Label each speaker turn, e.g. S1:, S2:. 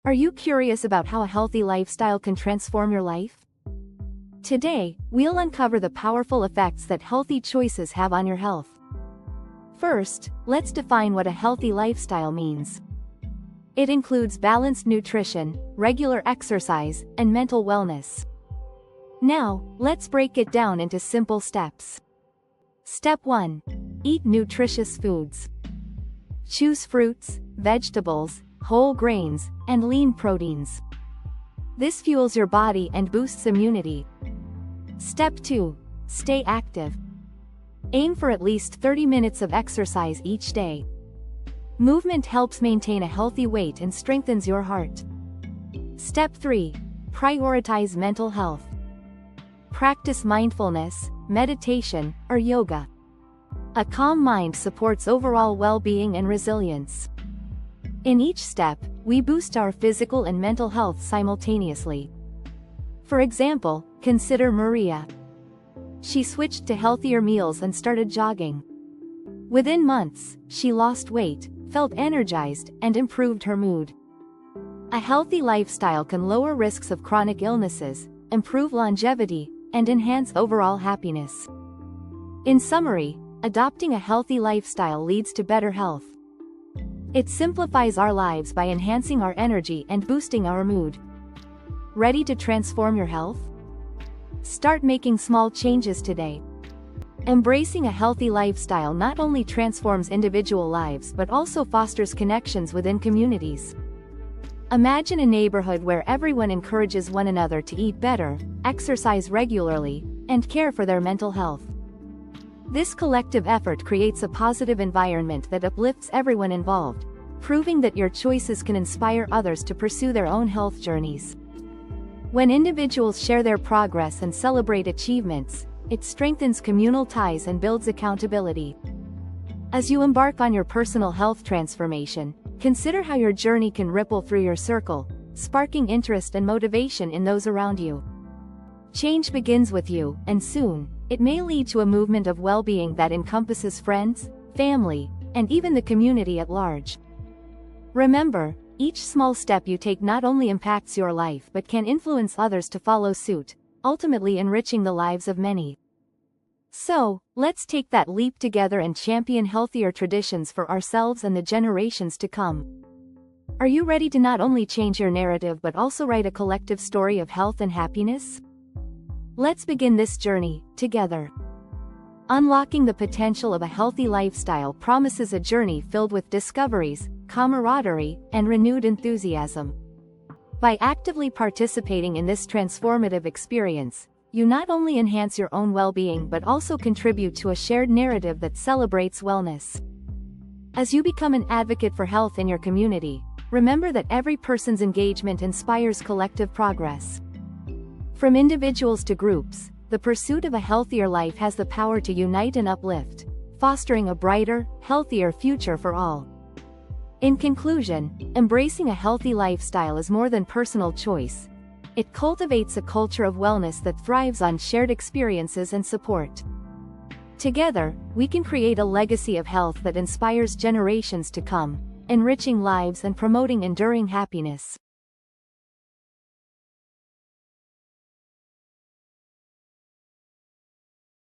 S1: Are you curious about how a healthy lifestyle can transform your life? Today, we'll uncover the powerful effects that healthy choices have on your health. First, let's define what a healthy lifestyle means. It includes balanced nutrition, regular exercise, and mental wellness. Now, let's break it down into simple steps. Step 1. Eat nutritious foods. Choose fruits, vegetables, whole grains, and lean proteins. This fuels your body and boosts immunity. Step 2. Stay active. Aim for at least 30 minutes of exercise each day. Movement helps maintain a healthy weight and strengthens your heart. Step 3. Prioritize mental health. Practice mindfulness, meditation, or yoga. A calm mind supports overall well-being and resilience. In each step, we boost our physical and mental health simultaneously. For example, consider Maria. She switched to healthier meals and started jogging. Within months, she lost weight, felt energized, and improved her mood. A healthy lifestyle can lower risks of chronic illnesses, improve longevity, and enhance overall happiness. In summary, adopting a healthy lifestyle leads to better health. It simplifies our lives by enhancing our energy and boosting our mood. Ready to transform your health? Start making small changes today. Embracing a healthy lifestyle not only transforms individual lives but also fosters connections within communities. Imagine a neighborhood where everyone encourages one another to eat better, exercise regularly, and care for their mental health. This collective effort creates a positive environment that uplifts everyone involved, proving that your choices can inspire others to pursue their own health journeys. When individuals share their progress and celebrate achievements, it strengthens communal ties and builds accountability. As you embark on your personal health transformation, consider how your journey can ripple through your circle, sparking interest and motivation in those around you. Change begins with you, and soon, it may lead to a movement of well-being that encompasses friends, family, and even the community at large. Remember, each small step you take not only impacts your life but can influence others to follow suit, ultimately enriching the lives of many. So, let's take that leap together and champion healthier traditions for ourselves and the generations to come. Are you ready to not only change your narrative but also write a collective story of health and happiness? Let's begin this journey, together. Unlocking the potential of a healthy lifestyle promises a journey filled with discoveries, camaraderie, and renewed enthusiasm. By actively participating in this transformative experience, you not only enhance your own well-being but also contribute to a shared narrative that celebrates wellness. As you become an advocate for health in your community, remember that every person's engagement inspires collective progress. From individuals to groups, the pursuit of a healthier life has the power to unite and uplift, fostering a brighter, healthier future for all. In conclusion, embracing a healthy lifestyle is more than personal choice. It cultivates a culture of wellness that thrives on shared experiences and support. Together, we can create a legacy of health that inspires generations to come, enriching lives and promoting enduring happiness.